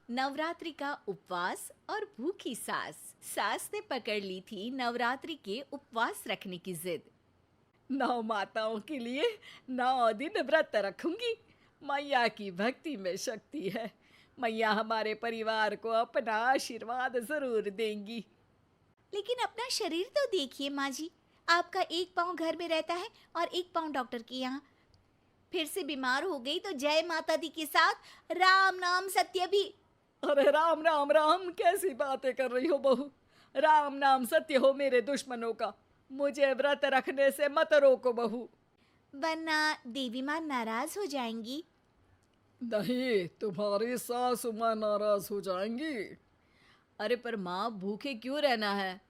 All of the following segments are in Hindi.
नवरात्रि का उपवास और भूखी सास। सास ने पकड़ ली थी नवरात्रि के उपवास रखने की जिद। 9 माताओं के लिए 9 दिन व्रत रखूंगी। मैया की भक्ति में शक्ति है। मैया हमारे परिवार को अपना आशीर्वाद जरूर देंगी। लेकिन अपना शरीर तो देखिए माँ जी, आपका एक पाँव घर में रहता है और एक पाँव डॉक्टर के यहाँ। फिर से बीमार हो गई तो जय माता दी के साथ राम नाम सत्य भी। अरे राम राम राम, कैसी बातें कर रही हो बहू। राम नाम सत्य हो मेरे दुश्मनों का। मुझे व्रत रखने से मत रोको बहू। वरना देवी माँ नाराज हो जाएंगी। नहीं, तुम्हारी सासू माँ नाराज हो जाएंगी। अरे पर माँ, भूखे क्यों रहना है?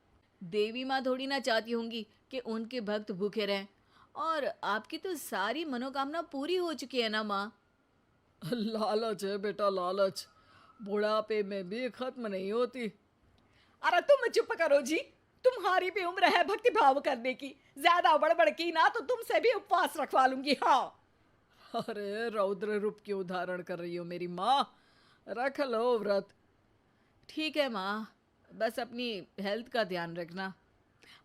देवी माँ थोड़ी ना चाहती होंगी कि उनके भक्त भूखे रहें। और आपकी तो सारी मनोकामना पूरी हो चुकी है ना माँ। लालच है बेटा, लालच बुढ़ापे में भी खत्म नहीं होती। अरे तुम चुप करो जी। तुम्हारी भी उम्र है भक्ति भाव करने की। ज्यादा बड़बड़ की ना तो तुमसे भी उपवास रखवा लूंगी। हाँ। अरे रौद्र रूप क्यों धारण कर रही हो मेरी माँ। रख लो व्रत। ठीक है माँ, बस अपनी हेल्थ का ध्यान रखना।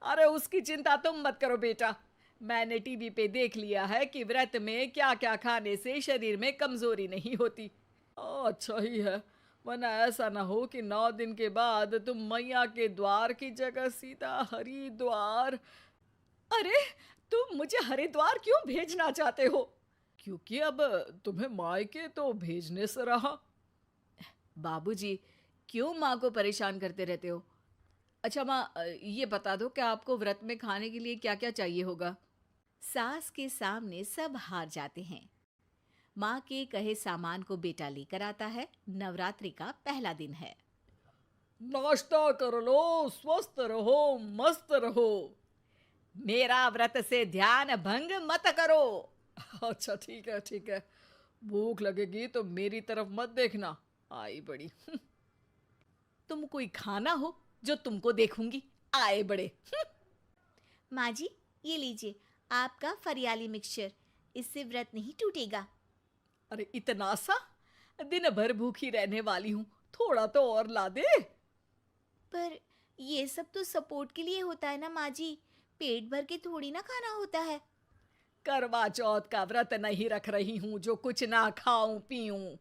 अरे उसकी चिंता तुम मत करो बेटा। मैंने टीवी पे देख लिया है कि व्रत में क्या क्या खाने से शरीर में कमजोरी नहीं होती। अच्छा ही है, वरना ऐसा ना हो कि 9 दिन के बाद तुम मैया के द्वार की जगह सीधा हरिद्वार। अरे तुम मुझे हरिद्वार क्यों भेजना चाहते हो? क्योंकि अब तुम्हें मायके तो भेजने से रहा। बाबूजी, क्यों माँ को परेशान करते रहते हो? अच्छा माँ, ये बता दो कि आपको व्रत में खाने के लिए क्या क्या चाहिए होगा। सास के सामने सब हार जाते हैं। माँ के कहे सामान को बेटा लेकर आता है। नवरात्रि का पहला दिन है। नाश्ता कर लो, स्वस्थ रहो, मस्त रहो। मेरा व्रत से ध्यान भंग मत करो। अच्छा ठीक है ठीक है। भूख लगेगी तो मेरी तरफ मत देखना। आई बड़ी। तुम कोई खाना हो जो तुमको देखूंगी, आए बड़े। माँ जी, ये लीजिए आपका फरियाली मिक्सचर। इससे व्रत नहीं टूटेगा। अरे इतना सा? दिन भर भूखी रहने वाली हूँ, थोड़ा तो और ला दे। पर ये सब तो सपोर्ट के लिए होता है ना माँ जी, पेट भर के थोड़ी ना खाना होता है। करवा चौथ का व्रत नहीं रख रही हूँ जो कुछ ना खाऊं पीऊं।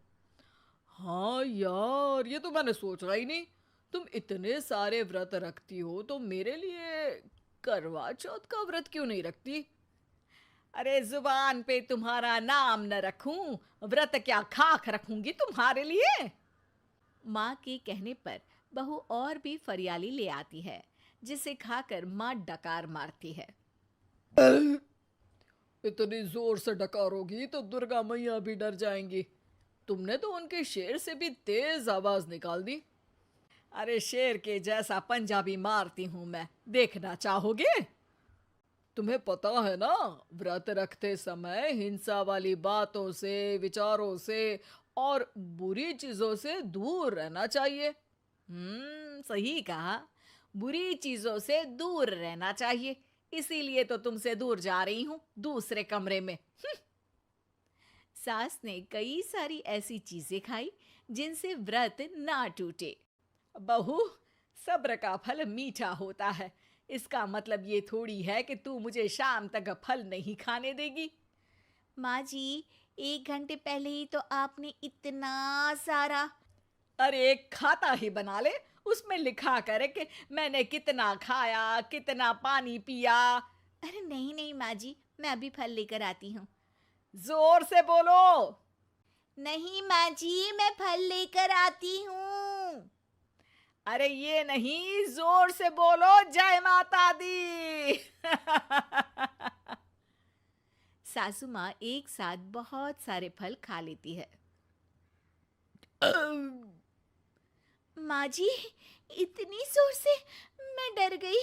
हाँ यार, ये तो मैंने सोचा ही नहीं। तुम इतने सारे व्रत रखती हो तो मेरे लिए करवा चौथ का व्रत क्यों नहीं रखती? अरे जुबान पे तुम्हारा नाम न रखूं, व्रत क्या खाक रखूंगी तुम्हारे लिए। माँ के कहने पर बहू और भी फरियाली ले आती है, जिसे खाकर माँ डकार मारती है। इतनी जोर से डकारोगी तो दुर्गा मैया भी डर जाएंगी। तुमने तो उनके शेर से भी तेज आवाज निकाल दी। अरे शेर के जैसा पंजाबी मारती हूं मैं, देखना चाहोगे? तुम्हें पता है ना, व्रत रखते समय हिंसा वाली बातों से, विचारों से और बुरी चीजों से दूर रहना चाहिए। सही कहा। बुरी चीजों से दूर रहना चाहिए। इसीलिए तो तुमसे दूर जा रही हूँ, दूसरे कमरे में। सास ने कई सारी ऐसी चीजें खाई जिनसे व्रत ना टूटे। बहू, सब्र का फल मीठा होता है। इसका मतलब ये थोड़ी है कि तू मुझे शाम तक फल नहीं खाने देगी। माँ जी, 1 घंटे पहले ही तो आपने इतना सारा। अरे एक खाता ही बना ले, उसमें लिखा करे कि मैंने कितना खाया, कितना पानी पिया। अरे नहीं नहीं माँ जी, मैं अभी फल लेकर आती हूँ। जोर से बोलो। नहीं माँ जी, मैं फल लेकर आती हूँ। अरे ये नहीं, जोर से बोलो, जय माता दी। सासू माँ एक साथ बहुत सारे फल खा लेती है। माँ जी, इतनी जोर से मैं डर गई।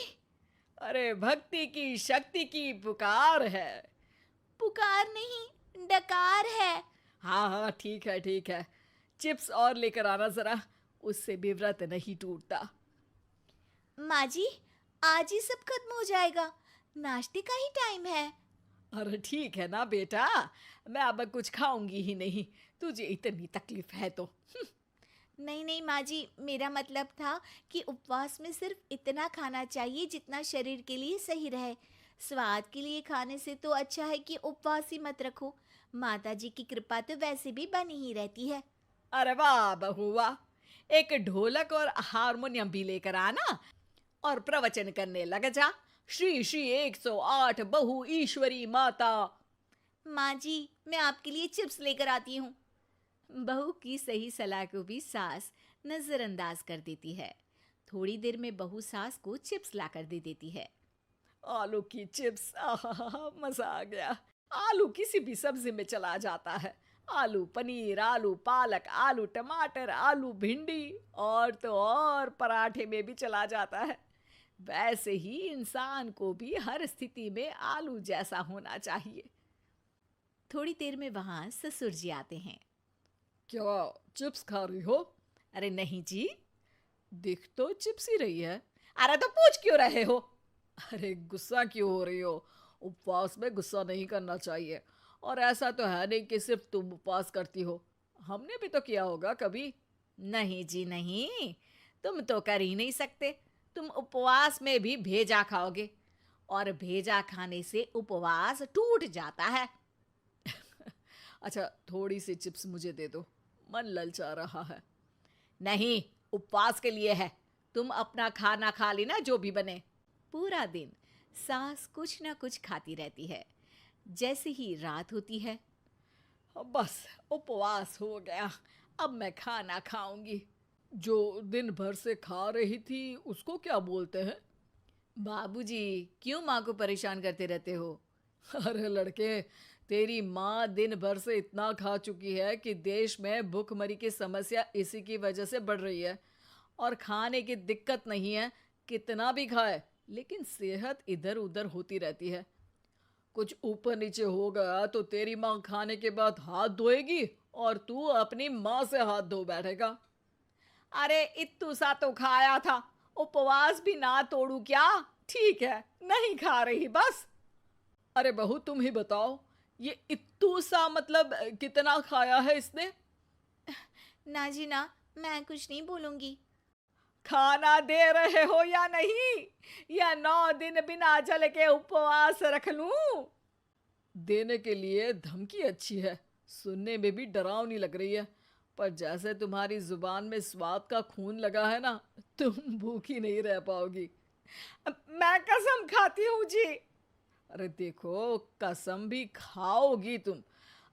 अरे भक्ति की शक्ति की पुकार है। पुकार नहीं, डकार है। हाँ हाँ ठीक है ठीक है। चिप्स और लेकर आना जरा, उससे भी व्रत नहीं टूटता। माँ जी, आज ही सब खत्म हो जाएगा, नाश्ते का ही टाइम है। अरे ठीक है ना बेटा, मैं अब कुछ खाऊंगी ही नहीं, तुझे इतनी तकलीफ है तो। नहीं नहीं माँ जी, मेरा मतलब था कि उपवास में सिर्फ इतना खाना चाहिए जितना शरीर के लिए सही रहे। स्वाद के लिए खाने से तो अच्छा है कि उपवास ही मत रखो। माता जी की कृपा तो वैसे भी बनी ही रहती है। अरे वाह बहू वाह! एक ढोलक और हारमोनियम भी लेकर आना और प्रवचन करने लग जा। श्री श्री 108 बहु ईश्वरी माता। माँ जी, मैं आपके लिए चिप्स लेकर आती हूँ। बहू की सही सलाह को भी सास नजरअंदाज कर देती है। थोड़ी देर में बहू सास को चिप्स लाकर दे देती है। आलू की चिप्स, आहा मजा आ गया। आलू किसी भी सब्जी में चला जाता है। आलू पनीर, आलू पालक, आलू टमाटर, आलू भिंडी और तो और पराठे में भी चला जाता है। वैसे ही इंसान को भी हर स्थिति में आलू जैसा होना चाहिए। थोड़ी देर में वहां ससुर जी आते हैं। क्या चिप्स खा रही हो? अरे नहीं जी, दिख तो चिप्स ही रही है। अरे तो पूछ क्यों रहे हो? अरे गुस्सा क्यों हो रही हो? उपवास में गुस्सा नहीं करना चाहिए। और ऐसा तो है नहीं कि सिर्फ तुम उपवास करती हो, हमने भी तो किया होगा कभी। नहीं जी नहीं, तुम तो कर ही नहीं सकते। तुम उपवास में भी भेजा खाओगे और भेजा खाने से उपवास टूट जाता है। अच्छा थोड़ी सी चिप्स मुझे दे दो, मन ललचा रहा है। नहीं, उपवास के लिए है। तुम अपना खाना खा लेना जो भी बने। पूरा दिन सास कुछ ना कुछ खाती रहती है। जैसे ही रात होती है, अब बस उपवास हो गया, अब मैं खाना खाऊंगी। जो दिन भर से खा रही थी उसको क्या बोलते हैं? बाबूजी क्यों माँ को परेशान करते रहते हो? अरे लड़के, तेरी माँ दिन भर से इतना खा चुकी है कि देश में भूखमरी की समस्या इसी की वजह से बढ़ रही है। और खाने की दिक्कत नहीं है, कितना भी खाए लेकिन सेहत इधर उधर होती रहती है। कुछ ऊपर नीचे हो गया तो तेरी माँ खाने के बाद हाथ धोएगी और तू अपनी माँ से हाथ धो बैठेगा। अरे इत्तू सा तो खाया था, उपवास भी ना तोड़ू क्या? ठीक है, नहीं खा रही बस। अरे बहू तुम ही बताओ, ये इत्तू सा मतलब कितना खाया है इसने? ना जी ना, मैं कुछ नहीं बोलूंगी। खाना दे रहे हो या नहीं, या 9 दिन बिना जल के उपवास रख लूं? देने के लिए धमकी अच्छी है, सुनने में भी डरावनी लग रही है। पर जैसे तुम्हारी जुबान में स्वाद का खून लगा है ना, तुम भूखी नहीं रह पाओगी। मैं कसम खाती हूँ जी। अरे देखो, कसम भी खाओगी तुम।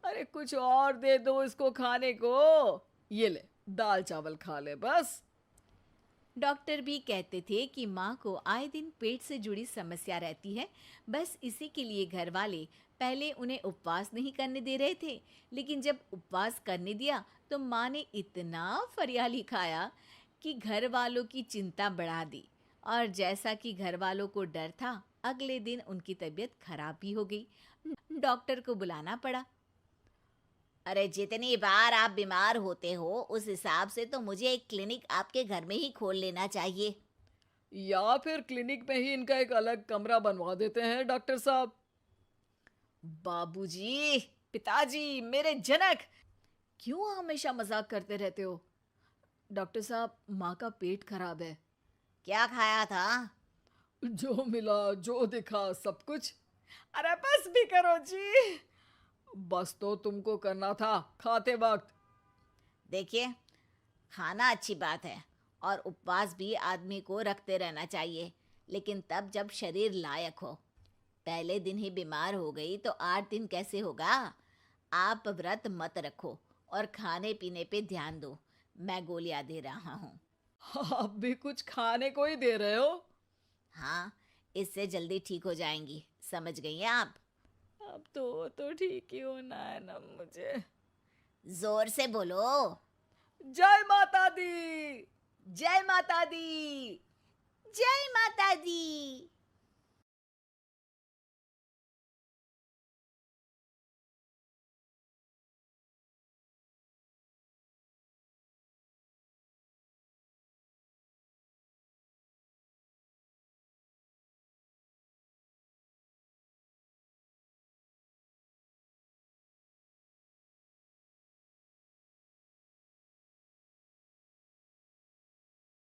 अरे कुछ और दे दो इसको खाने को। ये ले, दाल चावल खा ले बस। डॉक्टर भी कहते थे कि माँ को आए दिन पेट से जुड़ी समस्या रहती है। बस इसी के लिए घर वाले पहले उन्हें उपवास नहीं करने दे रहे थे, लेकिन जब उपवास करने दिया तो माँ ने इतना फरियाली खाया कि घर वालों की चिंता बढ़ा दी। और जैसा कि घर वालों को डर था, अगले दिन उनकी तबीयत खराब भी हो गई। डॉक्टर को बुलाना पड़ा। अरे जितनी बार आप बीमार होते हो उस हिसाब से तो मुझे एक क्लिनिक आपके घर में ही खोल लेना चाहिए। या फिर क्लिनिक में ही इनका एक अलग कमरा बनवा देते हैं डॉक्टर साहब। बाबूजी, पिताजी, मेरे जनक, क्यों हमेशा मजाक करते रहते हो? डॉक्टर साहब, माँ का पेट खराब है। क्या खाया था? जो मिला जो दिखा सब कुछ। अरे बस भी करो जी। बस तो तुमको करना था खाते वक्त। देखिए, खाना अच्छी बात है और उपवास भी आदमी को रखते रहना चाहिए, लेकिन तब जब शरीर लायक हो। पहले दिन ही बीमार हो गई तो 8 दिन कैसे होगा? आप व्रत मत रखो और खाने पीने पे ध्यान दो। मैं गोलियां दे रहा हूँ। आप भी कुछ खाने को ही दे रहे हो? हाँ, इससे जल्दी ठीक हो जाएंगी, समझ गई हैं आप? अब तो ठीक ही होना है ना मुझे। जोर से बोलो। जय माता दी। जय माता दी। जय माता दी।